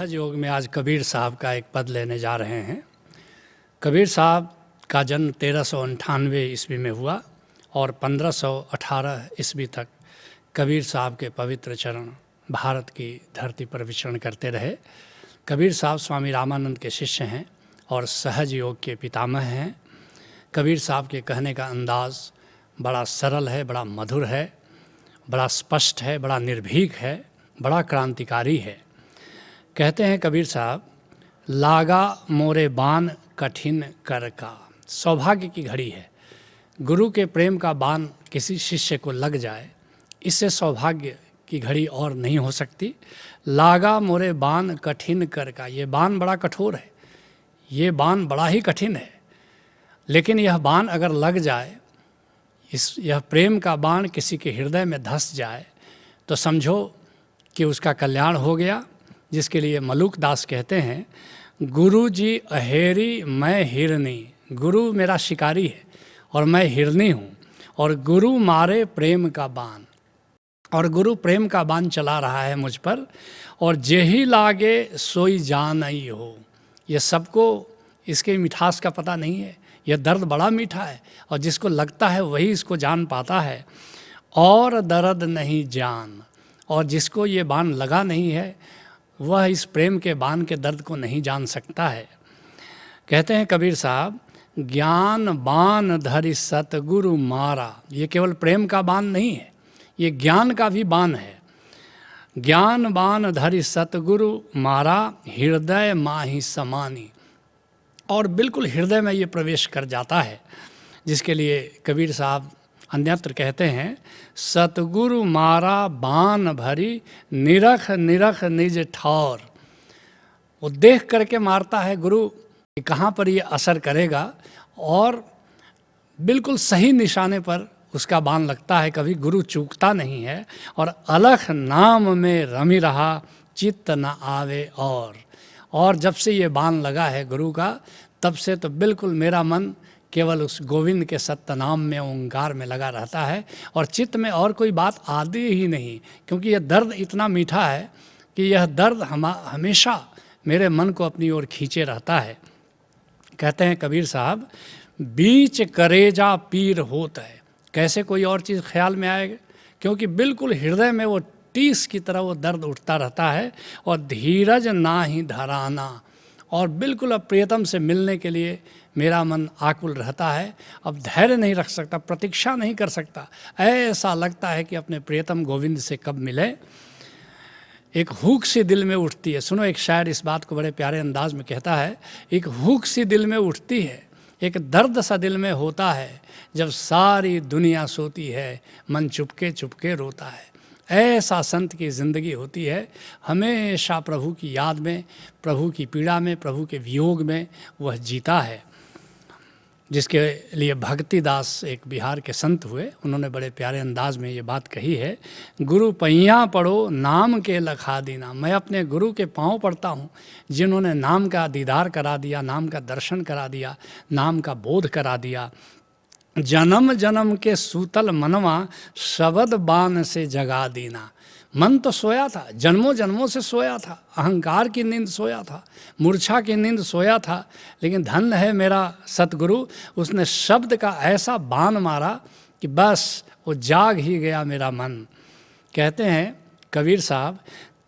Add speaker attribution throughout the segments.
Speaker 1: सहज योग में आज कबीर साहब का एक पद लेने जा रहे हैं। कबीर साहब का जन्म 1398 ईस्वी में हुआ और 1518 ईस्वी तक कबीर साहब के पवित्र चरण भारत की धरती पर विचरण करते रहे। कबीर साहब स्वामी रामानंद के शिष्य हैं और सहज योग के पितामह हैं। कबीर साहब के कहने का अंदाज़ बड़ा सरल है, बड़ा मधुर है, बड़ा स्पष्ट है, बड़ा निर्भीक है, बड़ा क्रांतिकारी है। कहते हैं कबीर साहब, लागा मोरे बाण कठिन कर का। सौभाग्य की घड़ी है, गुरु के प्रेम का बाण किसी शिष्य को लग जाए, इससे सौभाग्य की घड़ी और नहीं हो सकती। लागा मोरे बाण कठिन कर का, ये बाण बड़ा कठोर है, ये बाण बड़ा ही कठिन है, लेकिन यह बाण अगर लग जाए, यह प्रेम का बाण किसी के हृदय में धंस जाए तो समझो कि उसका कल्याण हो गया। जिसके लिए मलूक दास कहते हैं, गुरु जी अहेरी मैं हिरनी। गुरु मेरा शिकारी है और मैं हिरनी हूँ, और गुरु मारे प्रेम का बाण, और गुरु प्रेम का बाण चला रहा है मुझ पर, और जेही लागे सोई जान आई हो। ये सबको इसके मिठास का पता नहीं है, यह दर्द बड़ा मीठा है और जिसको लगता है वही इसको जान पाता है। और दर्द नहीं जान, और जिसको ये बाण लगा नहीं है वह इस प्रेम के बाण के दर्द को नहीं जान सकता है। कहते हैं कबीर साहब, ज्ञान बाण धरि सतगुरु मारा। ये केवल प्रेम का बाण नहीं है, ये ज्ञान का भी बाण है। ज्ञान बाण धरि सतगुरु मारा, हृदय माही समानी। और बिल्कुल हृदय में ये प्रवेश कर जाता है, जिसके लिए कबीर साहब अन्यत्र कहते हैं, सतगुरु मारा बाण भरी, निरख निरख निज ठौर। वो देख करके मारता है गुरु कि कहाँ पर ये असर करेगा, और बिल्कुल सही निशाने पर उसका बाण लगता है। कभी गुरु चूकता नहीं है, और अलख नाम में रमी रहा, चित्त न आवे। और जब से ये बाण लगा है गुरु का, तब से तो बिल्कुल मेरा मन केवल उस गोविंद के सत्य नाम में, ओंकार में लगा रहता है, और चित्त में और कोई बात आती ही नहीं, क्योंकि यह दर्द इतना मीठा है कि यह दर्द हमेशा मेरे मन को अपनी ओर खींचे रहता है। कहते हैं कबीर साहब, बीच करेजा पीर होता है। कैसे कोई और चीज़ ख्याल में आएगा, क्योंकि बिल्कुल हृदय में वो टीस की तरह वो दर्द उठता रहता है। और धीरज ना ही धराना, और बिल्कुल अब प्रियतम से मिलने के लिए मेरा मन आकुल रहता है, अब धैर्य नहीं रख सकता, प्रतीक्षा नहीं कर सकता। ऐसा लगता है कि अपने प्रियतम गोविंद से कब मिले। एक हुक सी दिल में उठती है। सुनो, एक शायर इस बात को बड़े प्यारे अंदाज में कहता है, एक हुक सी दिल में उठती है, एक दर्द सा दिल में होता है, जब सारी दुनिया सोती है, मन चुपके चुपके रोता है। ऐसा संत की ज़िंदगी होती है, हमेशा प्रभु की याद में, प्रभु की पीड़ा में, प्रभु के वियोग में वह जीता है। जिसके लिए भक्तिदास एक बिहार के संत हुए, उन्होंने बड़े प्यारे अंदाज में ये बात कही है, गुरु पैया पढ़ो नाम के लखा दीना। मैं अपने गुरु के पाँव पढ़ता हूँ, जिन्होंने नाम का दीदार करा दिया, नाम का दर्शन करा दिया, नाम का बोध करा दिया। जन्म जन्म के सूतल मनवा, शबद बाण से जगा दीना। मन तो सोया था, जन्मों जन्मों से सोया था, अहंकार की नींद सोया था, मूर्छा की नींद सोया था, लेकिन धन्य है मेरा सतगुरु, उसने शब्द का ऐसा बाण मारा कि बस वो जाग ही गया मेरा मन। कहते हैं कबीर साहब,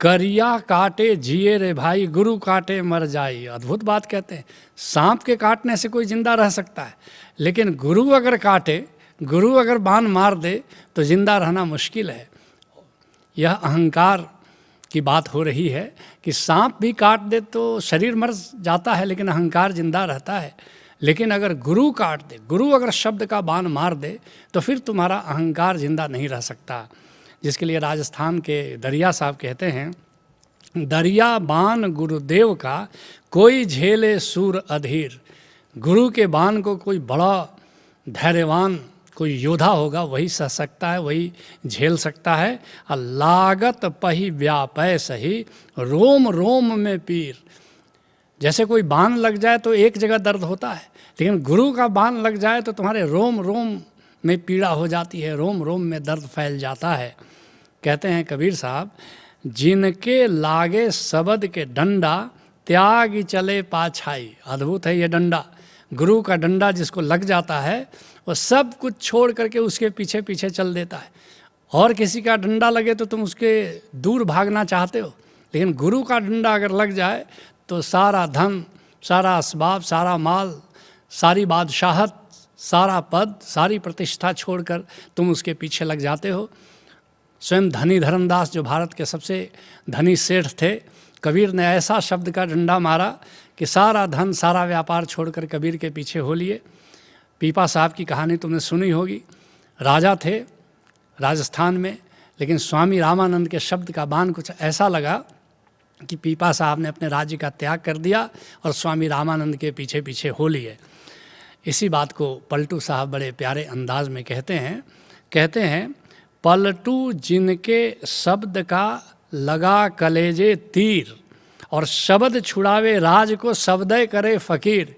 Speaker 1: करिया काटे जिए रे भाई, गुरु काटे मर जाई। अद्भुत बात कहते हैं। सांप के काटने से कोई जिंदा रह सकता है, लेकिन गुरु अगर काटे, गुरु अगर बाण मार दे तो जिंदा रहना मुश्किल है। यह अहंकार की बात हो रही है कि सांप भी काट दे तो शरीर मर जाता है, लेकिन अहंकार जिंदा रहता है। लेकिन अगर गुरु काट दे, गुरु अगर शब्द का बाण मार दे, तो फिर तुम्हारा अहंकार जिंदा नहीं रह सकता। जिसके लिए राजस्थान के दरिया साहब कहते हैं, दरिया बाण गुरुदेव का, कोई झेले सूर अधीर। गुरु के बाण को कोई बड़ा धैर्यवान, कोई योद्धा होगा, वही सह सकता है, वही झेल सकता है। लागत पही व्यापय सही, रोम रोम में पीर। जैसे कोई बाण लग जाए तो एक जगह दर्द होता है, लेकिन गुरु का बाण लग जाए तो तुम्हारे रोम रोम में पीड़ा हो जाती है, रोम रोम में दर्द फैल जाता है। कहते हैं कबीर साहब, जिनके लागे शब्द के डंडा, त्याग चले पाछाई। अद्भुत है ये डंडा, गुरु का डंडा जिसको लग जाता है वो सब कुछ छोड़ करके उसके पीछे पीछे चल देता है। और किसी का डंडा लगे तो तुम उसके दूर भागना चाहते हो, लेकिन गुरु का डंडा अगर लग जाए तो सारा धन, सारा असबाब, सारा माल, सारी बादशाहत, सारा पद, सारी प्रतिष्ठा छोड़कर तुम उसके पीछे लग जाते हो। स्वयं धनी धर्मदास जो भारत के सबसे धनी सेठ थे, कबीर ने ऐसा शब्द का डंडा मारा कि सारा धन, सारा व्यापार छोड़कर कबीर के पीछे हो लिए। पीपा साहब की कहानी तुमने सुनी होगी। राजा थे राजस्थान में, लेकिन स्वामी रामानंद के शब्द का बाण कुछ ऐसा लगा कि पीपा साहब ने अपने राज्य का त्याग कर दिया और स्वामी रामानंद के पीछे पीछे हो लिए। इसी बात को पलटू साहब बड़े प्यारे अंदाज में कहते हैं पलटू जिनके शब्द का लगा कलेजे तीर, और शब्द छुड़ावे राज को शब्दय करे फकीर।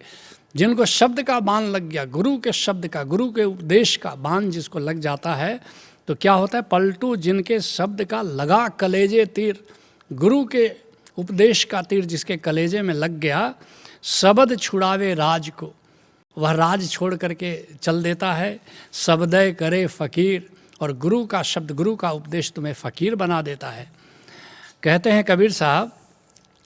Speaker 1: जिनको शब्द का बाण लग गया, गुरु के शब्द का, गुरु के उपदेश का बाण जिसको लग जाता है तो क्या होता है? पलटू जिनके शब्द का लगा कलेजे तीर, गुरु के उपदेश का तीर जिसके कलेजे में लग गया, शब्द छुड़ावे राज को, वह राज छोड़ करके चल देता है। शब्दय करे फकीर, और गुरु का शब्द, गुरु का उपदेश तुम्हें फ़कीर बना देता है। कहते हैं कबीर साहब,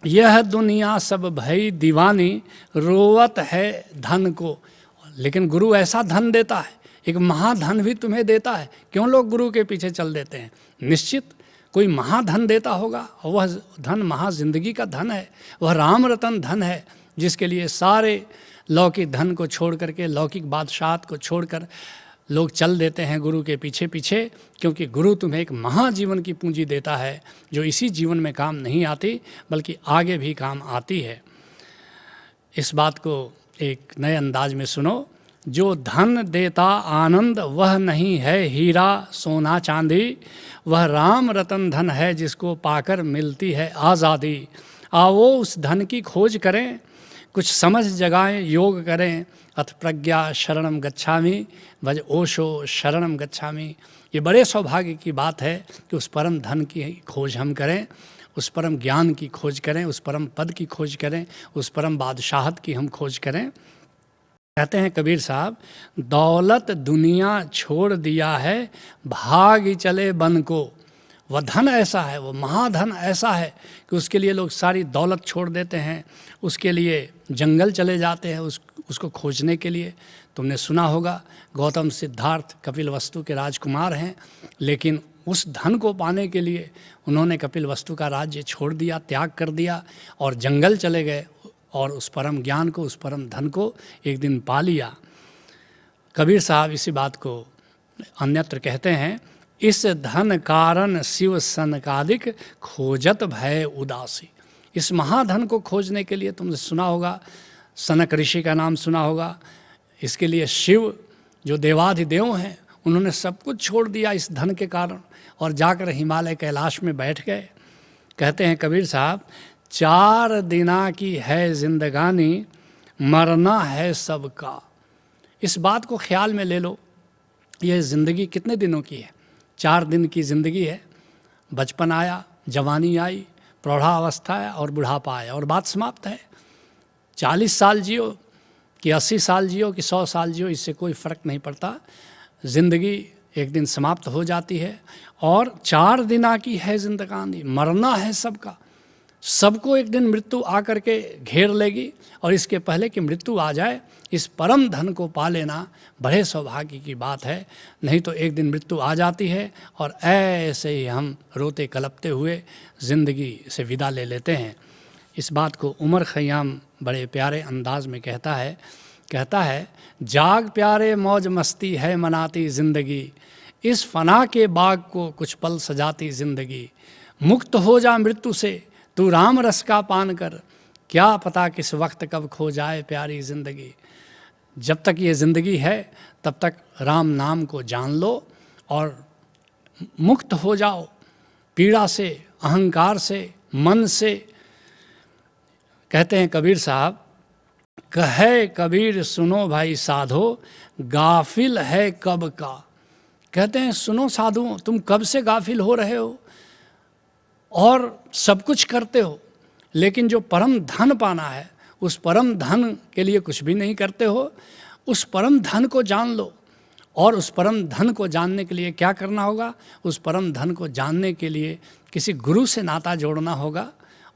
Speaker 1: यह दुनिया सब भई दीवानी, रोवत है धन को। लेकिन गुरु ऐसा धन देता है, एक महाधन भी तुम्हें देता है। क्यों लोग गुरु के पीछे चल देते हैं? निश्चित कोई महाधन देता होगा, और वह धन महाजिंदगी का धन है, वह राम रतन धन है, जिसके लिए सारे लौकिक धन को छोड़ करके, लौकिक बादशाहत को छोड़कर लोग चल देते हैं गुरु के पीछे पीछे। क्योंकि गुरु तुम्हें एक महाजीवन की पूंजी देता है, जो इसी जीवन में काम नहीं आती बल्कि आगे भी काम आती है। इस बात को एक नए अंदाज में सुनो। जो धन देता आनंद वह नहीं है हीरा सोना चांदी, वह राम रतन धन है जिसको पाकर मिलती है आज़ादी। आओ उस धन की खोज करें, कुछ समझ जगाएं, योग करें। अथ प्रज्ञा शरणम गच्छामि, भज ओशो शरणम गच्छामि। ये बड़े सौभाग्य की बात है कि उस परम धन की खोज हम करें, उस परम ज्ञान की खोज करें, उस परम पद की खोज करें, उस परम बादशाहत की हम खोज करें। कहते हैं कबीर साहब, दौलत दुनिया छोड़ दिया है, भाग चले बन को। वह धन ऐसा है, वो महाधन ऐसा है कि उसके लिए लोग सारी दौलत छोड़ देते हैं, उसके लिए जंगल चले जाते हैं उसको खोजने के लिए। तुमने सुना होगा गौतम सिद्धार्थ कपिलवस्तु के राजकुमार हैं, लेकिन उस धन को पाने के लिए उन्होंने कपिलवस्तु का राज्य छोड़ दिया, त्याग कर दिया और जंगल चले गए, और उस परम ज्ञान को, उस परम धन को एक दिन पा लिया। कबीर साहब इसी बात को अन्यत्र कहते हैं, इस धन कारण शिव सनकादिक खोजत भय उदासी। इस महाधन को खोजने के लिए तुमने सुना होगा, सनक ऋषि का नाम सुना होगा। इसके लिए शिव जो देवाधिदेव हैं, उन्होंने सब कुछ छोड़ दिया इस धन के कारण और जाकर हिमालय कैलाश में बैठ गए। कहते हैं कबीर साहब, 4 दिना की है जिंदगानी, मरना है सबका। इस बात को ख्याल में ले लो, यह ज़िंदगी कितने दिनों की है? 4 दिन की ज़िंदगी है। बचपन आया, जवानी आई, प्रौढ़ावस्था है और बुढ़ापा आया और बात समाप्त है। 40 साल जियो कि 80 साल जियो कि 100 साल जियो, इससे कोई फ़र्क नहीं पड़ता। ज़िंदगी एक दिन समाप्त हो जाती है और 4 दिना की है जिंदगानी, मरना है सबका। सबको एक दिन मृत्यु आकर के घेर लेगी, और इसके पहले कि मृत्यु आ जाए इस परम धन को पा लेना बड़े सौभाग्य की बात है। नहीं तो एक दिन मृत्यु आ जाती है और ऐसे ही हम रोते कलपते हुए ज़िंदगी से विदा ले लेते हैं। इस बात को उमर खयाम बड़े प्यारे अंदाज में कहता है, जाग प्यारे मौज मस्ती है मनाती ज़िंदगी, इस फना के बाग को कुछ पल सजाती ज़िंदगी। मुक्त हो जा मृत्यु से तू राम रस का पान कर, क्या पता किस वक्त कब खो जाए प्यारी ज़िंदगी। जब तक ये ज़िंदगी है तब तक राम नाम को जान लो और मुक्त हो जाओ पीड़ा से, अहंकार से, मन से। कहते हैं कबीर साहब, कहे कबीर सुनो भाई साधो, गाफिल है कब का। कहते हैं सुनो साधुओं, तुम कब से गाफिल हो रहे हो? और सब कुछ करते हो, लेकिन जो परम धन पाना है उस परम धन के लिए कुछ भी नहीं करते हो, उस परम धन को जान लो। और उस परम धन को जानने के लिए क्या करना होगा? उस परम धन को जानने के लिए किसी गुरु से नाता जोड़ना होगा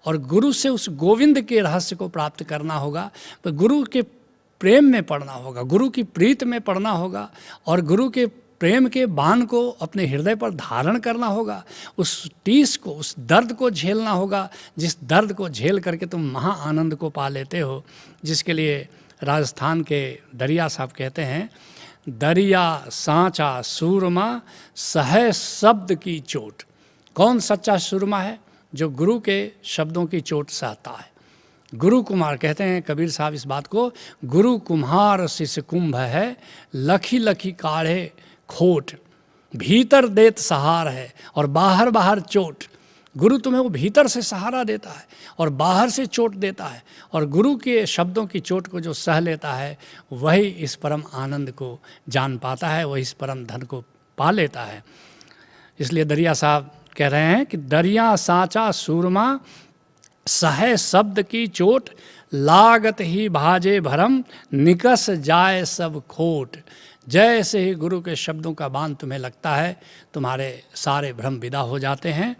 Speaker 1: और गुरु से उस गोविंद के रहस्य को प्राप्त करना होगा। तो गुरु के प्रेम में पड़ना होगा, गुरु की प्रीत में पड़ना होगा और गुरु के प्रेम के बाण को अपने हृदय पर धारण करना होगा। उस टीस को, उस दर्द को झेलना होगा, जिस दर्द को झेल करके तुम महा आनंद को पा लेते हो, जिसके लिए राजस्थान के दरिया साहब कहते हैं, दरिया सांचा सूरमा सह शब्द की चोट। कौन सच्चा सूरमा है? जो गुरु के शब्दों की चोट सहता है। गुरु कुम्हार कहते हैं कबीर साहब इस बात को, गुरु कुम्हार शिष्य कुंभ है, लखी लखी काढ़े खोट, भीतर देत सहार है और बाहर बाहर चोट। गुरु तुम्हें वो भीतर से सहारा देता है और बाहर से चोट देता है, और गुरु के शब्दों की चोट को जो सह लेता है वही इस परम आनंद को जान पाता है, वही इस परम धन को पा लेता है। इसलिए दरिया साहब कह रहे हैं कि दरिया सांचा सूरमा सह शब्द की चोट, लागत ही भाजे भरम निकस जाए सब खोट। जैसे ही गुरु के शब्दों का बाण तुम्हें लगता है, तुम्हारे सारे भ्रम विदा हो जाते हैं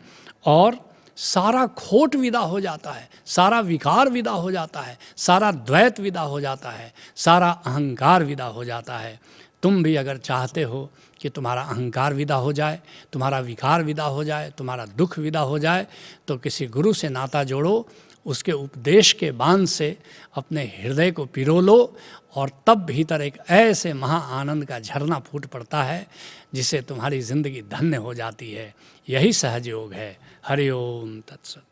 Speaker 1: और सारा खोट विदा हो जाता है, सारा विकार विदा हो जाता है, सारा द्वैत विदा हो जाता है, सारा अहंकार विदा हो जाता है। तुम भी अगर चाहते हो कि तुम्हारा अहंकार विदा हो जाए, तुम्हारा विकार विदा हो जाए, तुम्हारा दुख विदा हो जाए, तो किसी गुरु से नाता जोड़ो, उसके उपदेश के बाण से अपने हृदय को पिरो लो और तब भीतर एक ऐसे महा आनंद का झरना फूट पड़ता है जिससे तुम्हारी जिंदगी धन्य हो जाती है। यही सहज योग है। हरि ओम तत्सत।